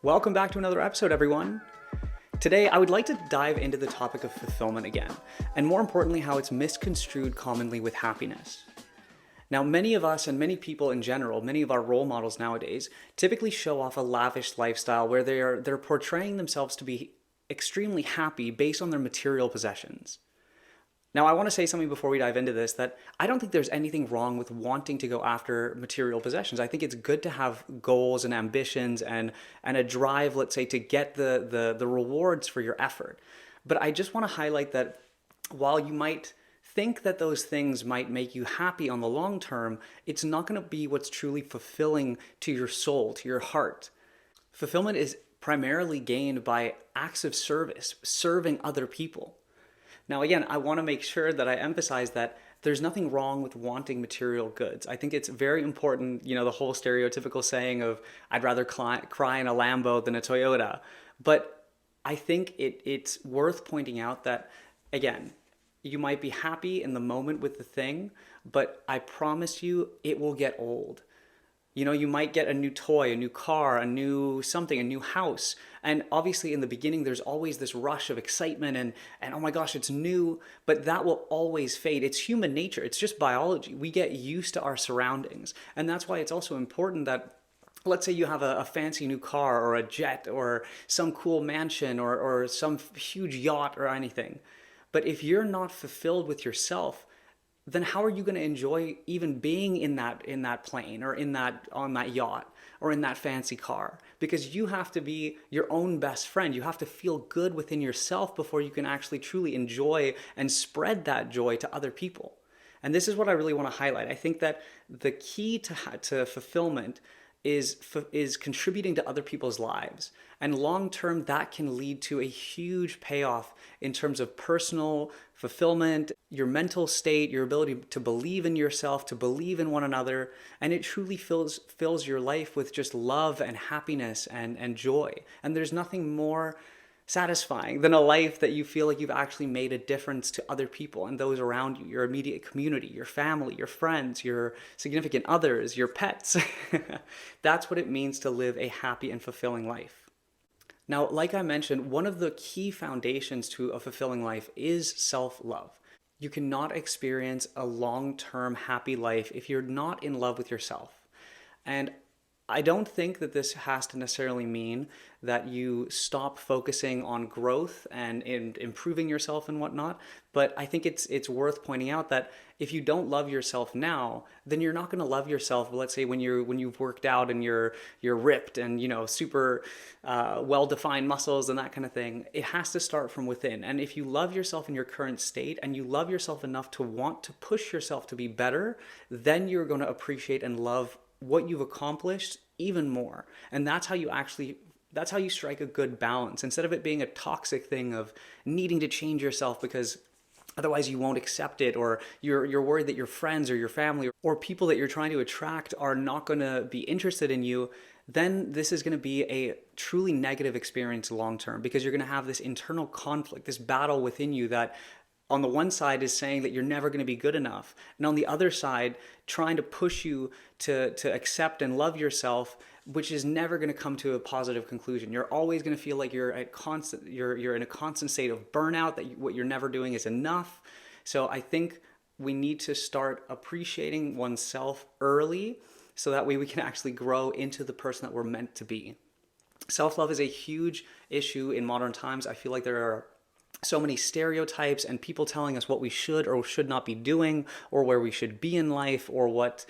Welcome back to another episode, everyone. Today, I would like to dive into the topic of fulfillment again, and more importantly, how it's misconstrued commonly with happiness. Now, many of us and many people in general, many of our role models nowadays, typically show off a lavish lifestyle where they're portraying themselves to be extremely happy based on their material possessions. Now, I want to say something before we dive into this that I don't think there's anything wrong with wanting to go after material possessions. I think it's good to have goals and ambitions and a drive, let's say, to get the rewards for your effort. But I just want to highlight that while you might think that those things might make you happy on the long term, it's not going to be what's truly fulfilling to your soul, to your heart. Fulfillment is primarily gained by acts of service, serving other people. Now, again, I want to make sure that I emphasize that there's nothing wrong with wanting material goods. I think it's very important, the whole stereotypical saying of, I'd rather cry in a Lambo than a Toyota. But I think it's worth pointing out that, again, you might be happy in the moment with the thing, but I promise you it will get old. You might get a new toy, a new car, a new something, a new house. And obviously in the beginning, there's always this rush of excitement and oh my gosh, it's new, but that will always fade. It's human nature. It's just biology. We get used to our surroundings. And that's why it's also important that, let's say you have a fancy new car or a jet or some cool mansion or some huge yacht or anything. But if you're not fulfilled with yourself, then how are you going to enjoy even being in that plane or on that yacht or in that fancy car? Because you have to be your own best friend. You have to feel good within yourself before you can actually truly enjoy and spread that joy to other people. And this is what I really want to highlight. I think that the key to fulfillment is contributing to other people's lives. And long term, that can lead to a huge payoff in terms of personal fulfillment, your mental state, your ability to believe in yourself, to believe in one another. And it truly fills your life with just love and happiness and joy. And there's nothing more satisfying than a life that you feel like you've actually made a difference to other people and those around you, your immediate community, your family, your friends, your significant others, your pets. That's what it means to live a happy and fulfilling life. Now, like I mentioned, one of the key foundations to a fulfilling life is self-love. You cannot experience a long-term happy life if you're not in love with yourself. And I don't think that this has to necessarily mean that you stop focusing on growth and in improving yourself and whatnot, but I think it's worth pointing out that if you don't love yourself now, then you're not going to love yourself. Let's say when you've worked out and you're ripped and super well-defined muscles and that kind of thing. It has to start from within. And if you love yourself in your current state and you love yourself enough to want to push yourself to be better, then you're going to appreciate and love what you've accomplished even more. And that's how you strike a good balance, instead of it being a toxic thing of needing to change yourself because otherwise you won't accept it, or you're worried that your friends or your family or people that you're trying to attract are not going to be interested in you. Then this is going to be a truly negative experience long term, because you're going to have this internal conflict, this battle within you that on the one side is saying that you're never going to be good enough, and on the other side trying to push you to accept and love yourself, which is never going to come to a positive conclusion. You're always going to feel like you're in a constant state of burnout, that what you're never doing is enough. So I think we need to start appreciating oneself early, so that way we can actually grow into the person that we're meant to be. Self-love is a huge issue in modern times. I feel like there are so many stereotypes and people telling us what we should or should not be doing, or where we should be in life, or what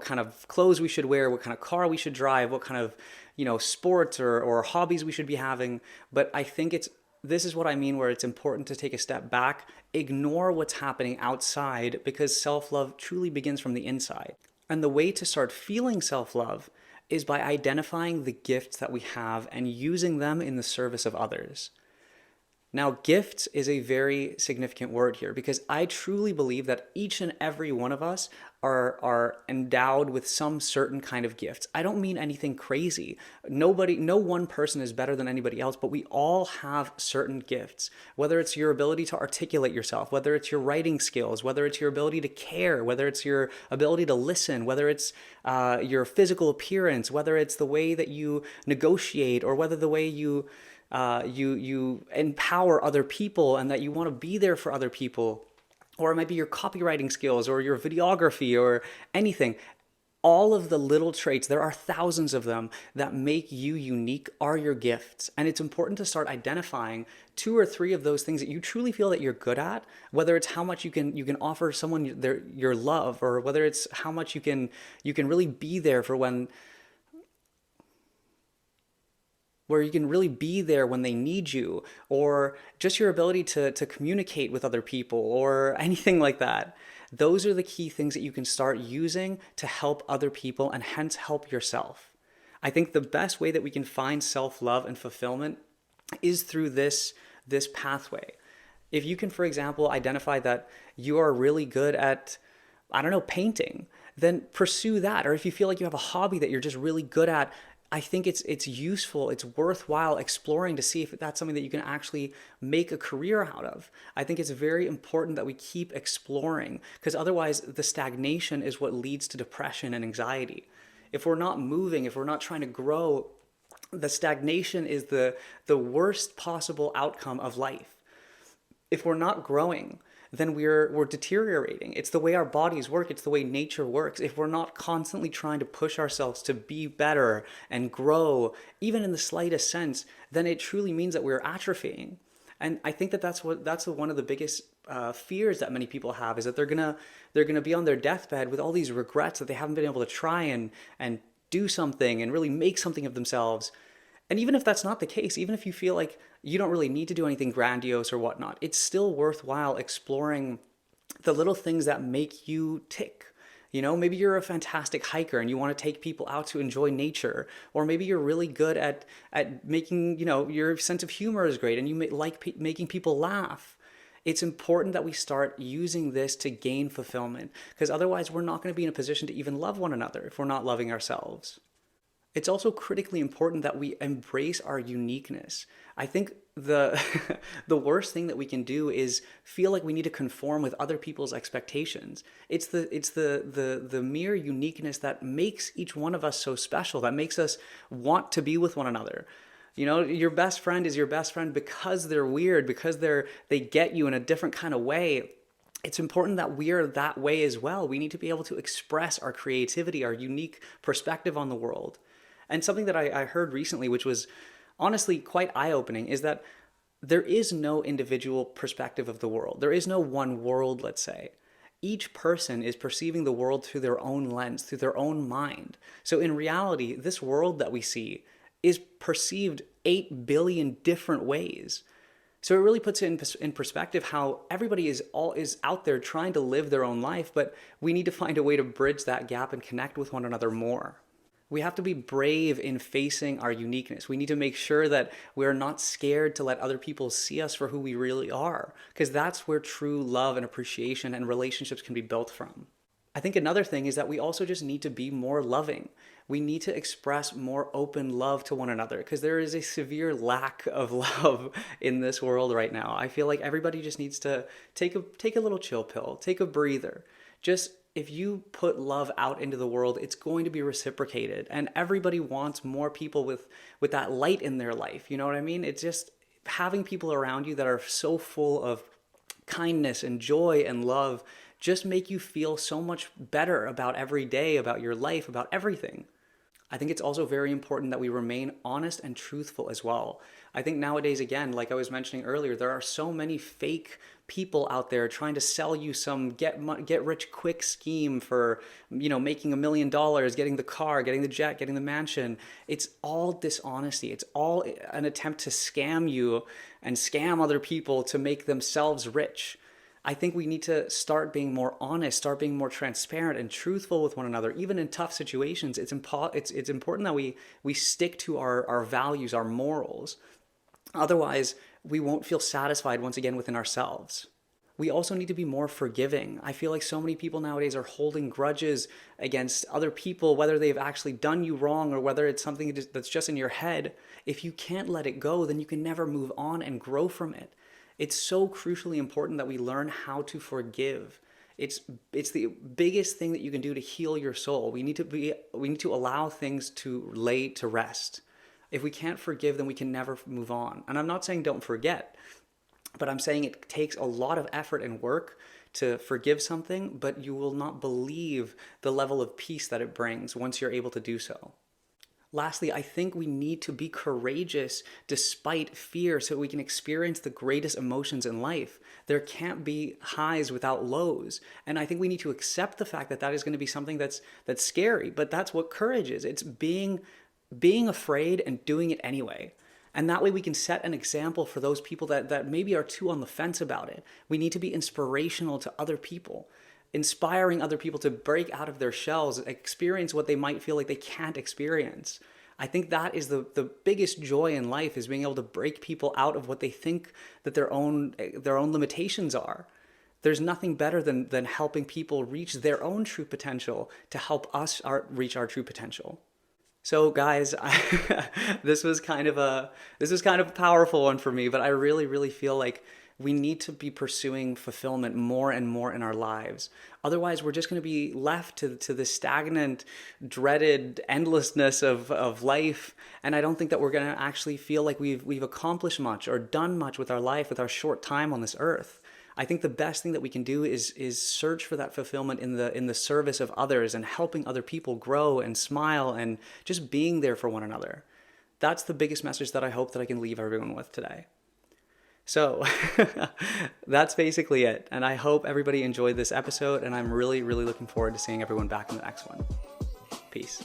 kind of clothes we should wear, what kind of car we should drive, what kind of, sports or hobbies we should be having. But I think this is what I mean, where it's important to take a step back, ignore what's happening outside, because self-love truly begins from the inside. And the way to start feeling self-love is by identifying the gifts that we have and using them in the service of others. Now, gifts is a very significant word here, because I truly believe that each and every one of us are endowed with some certain kind of gifts. I don't mean anything crazy. No one person is better than anybody else, but we all have certain gifts. Whether it's your ability to articulate yourself, whether it's your writing skills, whether it's your ability to care, whether it's your ability to listen, whether it's your physical appearance, whether it's the way that you negotiate, or whether the way you empower other people and that you want to be there for other people, or it might be your copywriting skills or your videography or anything. All of the little traits, there are thousands of them, that make you unique are your gifts. And it's important to start identifying 2 or 3 of those things that you truly feel that you're good at, whether it's how much you can offer someone your love, or whether it's how much you can really be there for where you can really be there when they need you, or just your ability to communicate with other people, or anything like that. Those are the key things that you can start using to help other people and hence help yourself. I think the best way that we can find self-love and fulfillment is through this pathway. If you can, for example, identify that you are really good at, I don't know, painting, then pursue that. Or if you feel like you have a hobby that you're just really good at, I think it's useful, it's worthwhile exploring to see if that's something that you can actually make a career out of. I think it's very important that we keep exploring, because otherwise the stagnation is what leads to depression and anxiety. If we're not moving, if we're not trying to grow, the stagnation is the worst possible outcome of life. If we're not growing, then we're deteriorating. It's the way our bodies work. It's the way nature works. If we're not constantly trying to push ourselves to be better and grow, even in the slightest sense, then it truly means that we're atrophying. And I think that's one of the biggest fears that many people have, is that they're gonna be on their deathbed with all these regrets that they haven't been able to try and do something and really make something of themselves. And even if that's not the case, even if you feel like you don't really need to do anything grandiose or whatnot, it's still worthwhile exploring the little things that make you tick. You know, maybe you're a fantastic hiker and you want to take people out to enjoy nature, or maybe you're really good at making, your sense of humor is great and you like making people laugh. It's important that we start using this to gain fulfillment, because otherwise we're not going to be in a position to even love one another if we're not loving ourselves. It's also critically important that we embrace our uniqueness. I think the the worst thing that we can do is feel like we need to conform with other people's expectations. It's the mere uniqueness that makes each one of us so special, that makes us want to be with one another. Your best friend is your best friend because they're weird, because they get you in a different kind of way. It's important that we're that way as well. We need to be able to express our creativity, our unique perspective on the world. And something that I heard recently, which was honestly quite eye-opening, is that there is no individual perspective of the world. There is no one world, let's say. Each person is perceiving the world through their own lens, through their own mind. So in reality, this world that we see is perceived 8 billion different ways. So it really puts it in perspective how everybody is out there trying to live their own life, but we need to find a way to bridge that gap and connect with one another more. We have to be brave in facing our uniqueness. We need to make sure that we're not scared to let other people see us for who we really are, because that's where true love and appreciation and relationships can be built from. I think another thing is that we also just need to be more loving. We need to express more open love to one another, because there is a severe lack of love in this world right now. I feel like everybody just needs to take a little chill pill, take a breather. Just if you put love out into the world, it's going to be reciprocated. And everybody wants more people with that light in their life. You know what I mean? It's just having people around you that are so full of kindness and joy and love just make you feel so much better about every day, about your life, about everything. I think it's also very important that we remain honest and truthful as well. I think nowadays, again, like I was mentioning earlier, there are so many fake people out there trying to sell you some get rich quick scheme for, making $1 million, getting the car, getting the jet, getting the mansion. It's all dishonesty. It's all an attempt to scam you and scam other people to make themselves rich. I think we need to start being more honest, start being more transparent and truthful with one another. Even in tough situations, it's important that we stick to our values, our morals. Otherwise, we won't feel satisfied once again within ourselves. We also need to be more forgiving. I feel like so many people nowadays are holding grudges against other people, whether they've actually done you wrong or whether it's something that's just in your head. If you can't let it go, then you can never move on and grow from it. It's so crucially important that we learn how to forgive. It's the biggest thing that you can do to heal your soul. We need to allow things to lay to rest. If we can't forgive, then we can never move on. And I'm not saying don't forget, but I'm saying it takes a lot of effort and work to forgive something, but you will not believe the level of peace that it brings once you're able to do so. Lastly, I think we need to be courageous despite fear so we can experience the greatest emotions in life. There can't be highs without lows. And I think we need to accept the fact that that is going to be something that's scary, but that's what courage is. It's being afraid and doing it anyway. And that way we can set an example for those people that maybe are too on the fence about it. We need to be inspirational to other people, inspiring other people to break out of their shells, experience what they might feel like they can't experience. I think that is the biggest joy in life, is being able to break people out of what they think that their own limitations are. There's nothing better than helping people reach their own true potential to help us reach our true potential. So guys, this was kind of a powerful one for me, but I really, really feel like we need to be pursuing fulfillment more and more in our lives. Otherwise, we're just going to be left to the stagnant, dreaded endlessness of life. And I don't think that we're going to actually feel like we've accomplished much or done much with our life, with our short time on this earth. I think the best thing that we can do is search for that fulfillment in the service of others and helping other people grow and smile and just being there for one another. That's the biggest message that I hope that I can leave everyone with today. So that's basically it. And I hope everybody enjoyed this episode, and I'm really, really looking forward to seeing everyone back in the next one. Peace.